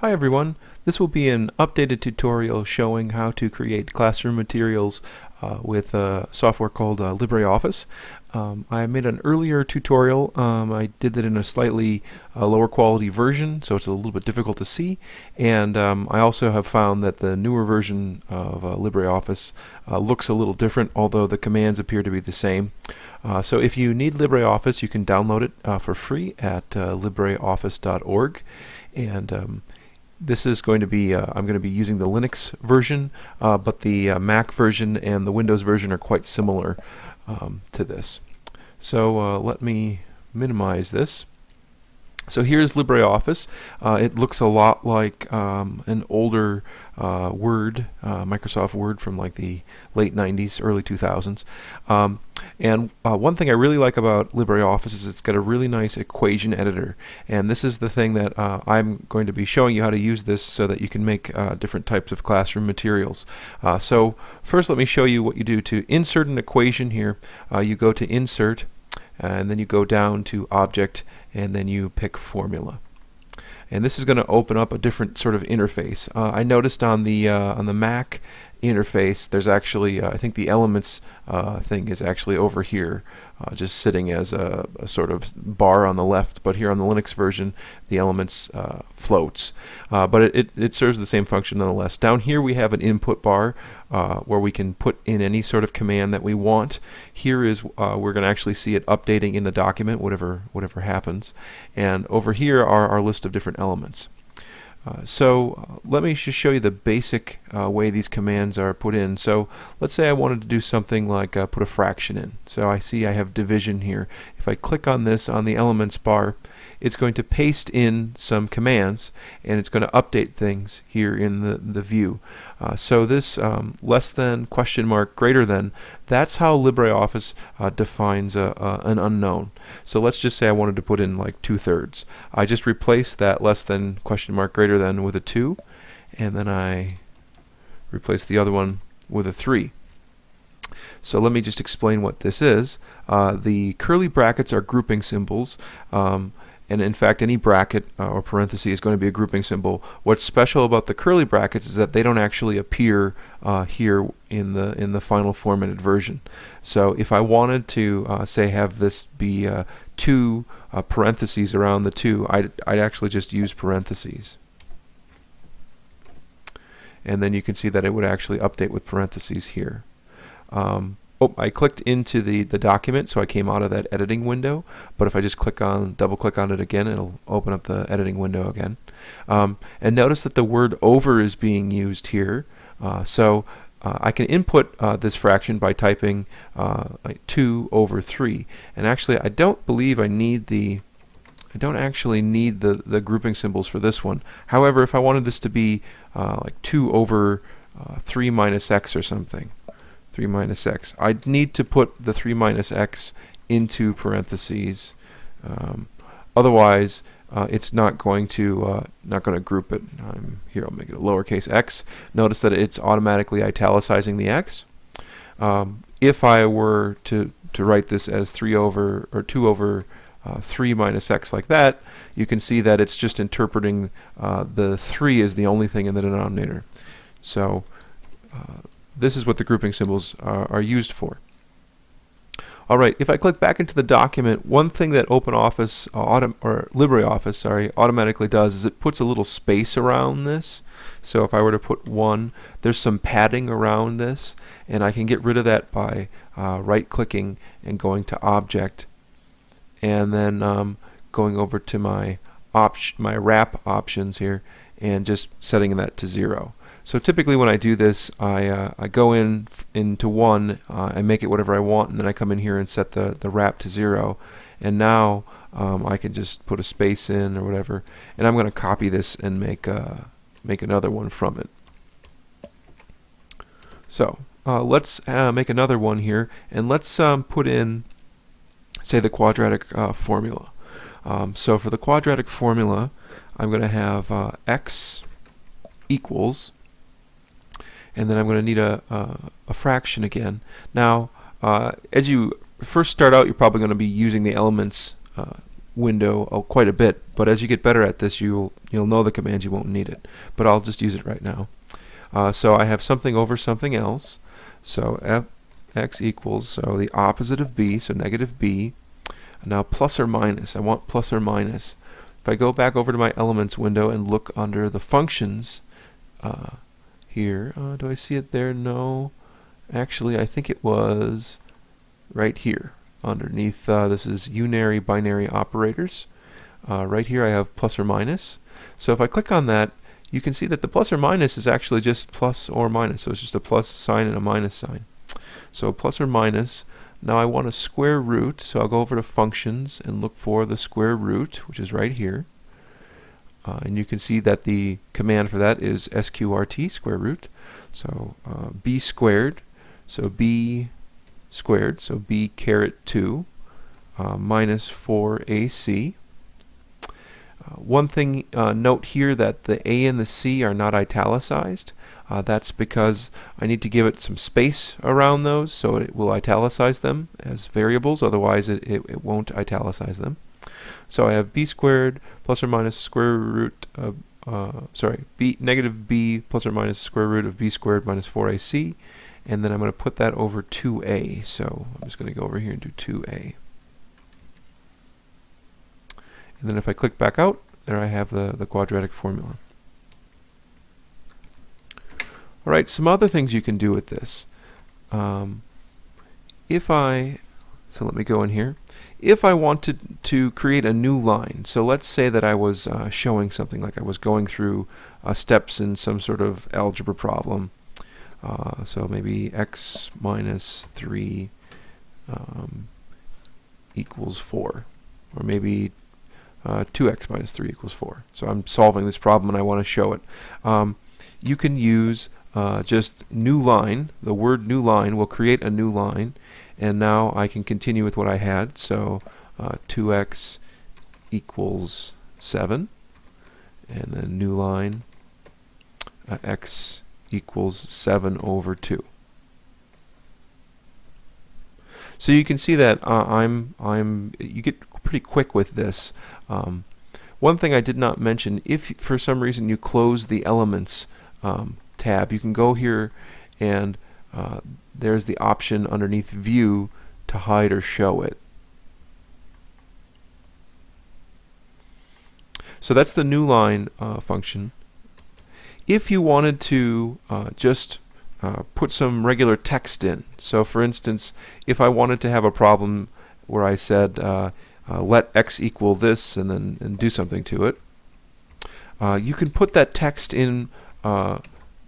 Hi everyone, this will be an updated tutorial showing how to create classroom materials with a software called LibreOffice. I made an earlier tutorial. I did that in a slightly lower quality version, so it's a little bit difficult to see, and I also have found that the newer version of LibreOffice looks a little different, although the commands appear to be the same. So if you need LibreOffice, you can download it for free at LibreOffice.org, and this is going to be, I'm going to be using the Linux version, but the Mac version and the Windows version are quite similar to this. So let me minimize this. So here's LibreOffice. It looks a lot like an older Word, Microsoft Word from like the late 90s, early 2000s. And one thing I really like about LibreOffice is it's got a really nice equation editor. And this is the thing that I'm going to be showing you how to use this so that you can make different types of classroom materials. So first let me show you what you do to insert an equation here. You go to Insert, and then you go down to Object, and then you pick Formula. And this is going to open up a different sort of interface. I noticed on the Mac interface, there's actually, I think the Elements thing is actually over here, just sitting as a sort of bar on the left. But here on the Linux version, the Elements floats. But it serves the same function nonetheless. Down here we have an input bar where we can put in any sort of command that we want. Here is we're going to actually see it updating in the document, whatever happens. And over here are our list of different elements. So let me just show you the basic way these commands are put in. So let's say I wanted to do something like put a fraction in. So I see I have division here. If I click on this on the elements bar, it's going to paste in some commands, and it's going to update things here in the view. So this less than, question mark, greater than, that's how LibreOffice defines an unknown. So let's just say I wanted to put in like 2/3. I just replace that less than, question mark, greater than with a 2, and then I replace the other one with a 3. So let me just explain what this is. The curly brackets are grouping symbols. And in fact, any bracket or parenthesis is going to be a grouping symbol. What's special about the curly brackets is that they don't actually appear here in the final formatted version. So if I wanted to say have this be 2 parentheses around the 2, I'd actually just use parentheses. And then you can see that it would actually update with parentheses here. I clicked into the document, so I came out of that editing window. But if I just double click on it again, it'll open up the editing window again. And notice that the word over is being used here. So I can input this fraction by typing like 2/3. And actually, I don't believe I don't actually need the grouping symbols for this one. However, if I wanted this to be like 2/3 minus x or something, 3 minus x, I'd need to put the 3 minus x into parentheses. Otherwise, it's not going to group it. Here, I'll make it a lowercase x. Notice that it's automatically italicizing the x. If I were to write this as 2/3 minus x like that, you can see that it's just interpreting the 3 as the only thing in the denominator. So this is what the grouping symbols are used for. Alright, if I click back into the document, one thing that LibreOffice automatically does is it puts a little space around this. So if I were to put 1, there's some padding around this, and I can get rid of that by right-clicking and going to Object, and then going over to my wrap options here and just setting that to 0. So typically when I do this, I go into 1, I make it whatever I want, and then I come in here and set the wrap to 0. And now I can just put a space in or whatever, and I'm going to copy this and make another one from it. So let's make another one here, and let's put in, say, the quadratic formula. So for the quadratic formula, I'm going to have x equals, and then I'm going to need a fraction again. Now, as you first start out, you're probably going to be using the elements window quite a bit, but as you get better at this, you'll know the commands, you won't need it. But I'll just use it right now. So I have something over something else. So x equals, so the opposite of b, so negative b. Now plus or minus, I want plus or minus. If I go back over to my elements window and look under the functions here, do I see it there? No. Actually, I think it was right here underneath. This is unary binary operators. Right here I have plus or minus. So if I click on that, you can see that the plus or minus is actually just plus or minus. So it's just a plus sign and a minus sign. So plus or minus. Now I want a square root, so I'll go over to functions and look for the square root, which is right here. And you can see that the command for that is sqrt, square root. So b squared, so b squared, so b caret 2 minus 4ac. One thing, note here that the A and the C are not italicized. That's because I need to give it some space around those, so it will italicize them as variables, otherwise it won't italicize them. So I have b squared plus or minus square root of, negative b plus or minus square root of b squared minus 4ac, and then I'm going to put that over 2a, so I'm just going to go over here and do 2a. And then if I click back out, there I have the quadratic formula. Alright, some other things you can do with this. So let me go in here. If I wanted to create a new line, so let's say that I was showing something, like I was going through steps in some sort of algebra problem. So maybe x minus 3 equals 4, or maybe 2x minus 3 equals 4. So I'm solving this problem and I want to show it. You can use just new line. The word new line will create a new line, and now I can continue with what I had. So 2x equals 7, and then new line, x equals 7 over 2. So you can see that you get pretty quick with this. One thing I did not mention, if for some reason you close the elements tab, you can go here and there's the option underneath view to hide or show it. So that's the new line function. If you wanted to just put some regular text in, so for instance, if I wanted to have a problem where I said let x equal this and then do something to it, you can put that text in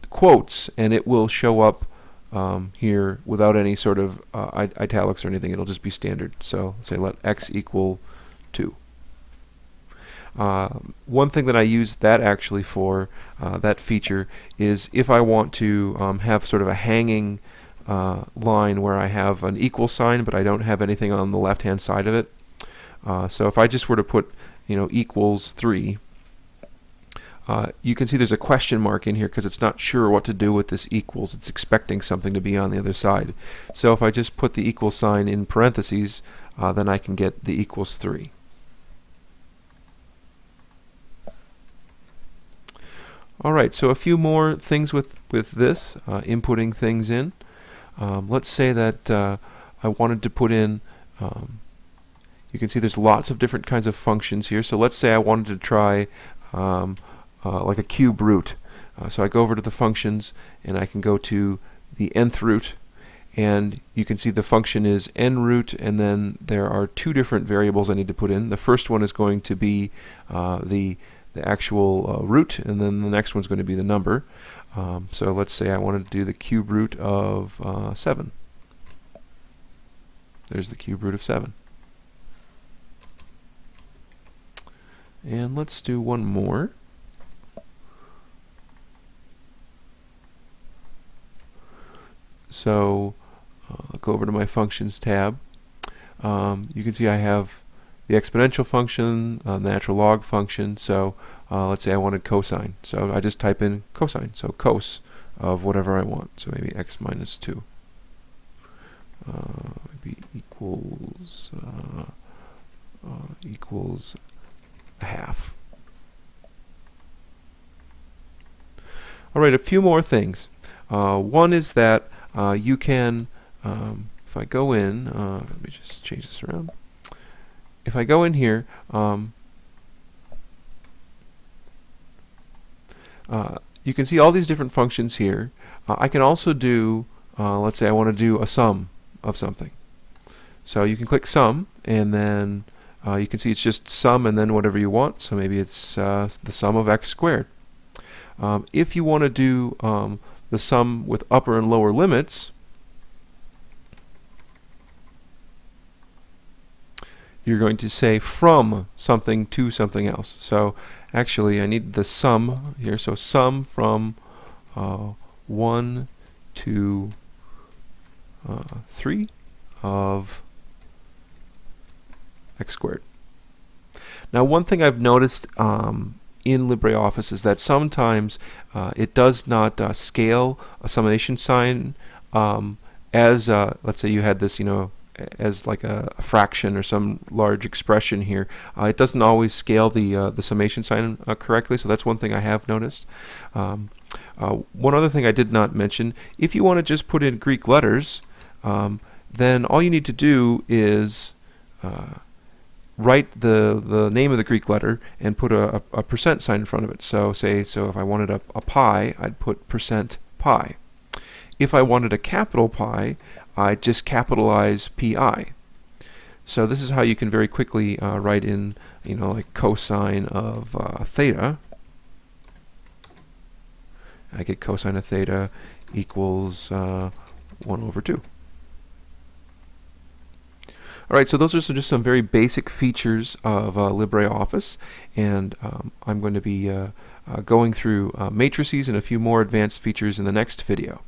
quotes and it will show up here without any sort of italics or anything. It'll just be standard. So say let x equal 2. One thing that I use that actually for, that feature, is if I want to have sort of a hanging line where I have an equal sign but I don't have anything on the left hand side of it. So if I just were to put equals 3, you can see there's a question mark in here because it's not sure what to do with this equals. It's expecting something to be on the other side. So if I just put the equal sign in parentheses, then I can get the equals 3. Alright, so a few more things with this, inputting things in. Let's say that I wanted to put in, you can see there's lots of different kinds of functions here. So let's say I wanted to try like a cube root. So I go over to the functions and I can go to the nth root, and you can see the function is n root, and then there are two different variables I need to put in. The first one is going to be the actual root, and then the next one's going to be the number. So let's say I wanted to do the cube root of 7. There's the cube root of 7. And let's do one more. So I'll go over to my functions tab. You can see I have the exponential function, the natural log function. So let's say I wanted cosine. So I just type in cosine. So cos of whatever I want. So maybe x minus 2. Maybe equals equals a half. All right, a few more things. One is that you can, if I go in, let me just change this around. If I go in here, you can see all these different functions here. I can also do, let's say I want to do a sum of something. So you can click sum, and then you can see it's just sum and then whatever you want. So maybe it's the sum of x squared. If you want to do the sum with upper and lower limits, you're going to say from something to something else. So actually I need the sum here, so sum from 1 to 3 of x squared. Now one thing I've noticed in LibreOffice is that sometimes it does not scale a summation sign as let's say you had this, as like a fraction or some large expression here. It doesn't always scale the summation sign correctly, so that's one thing I have noticed. One other thing I did not mention: if you want to just put in Greek letters, then all you need to do is write the name of the Greek letter and put a percent sign in front of it. So if I wanted a pi, I'd put %pi. If I wanted a capital Pi, I'd just capitalize pi. So this is how you can very quickly write in, like cosine of theta. I get cosine of theta equals 1/2. Alright, so those are just some very basic features of LibreOffice, and I'm going to be going through matrices and a few more advanced features in the next video.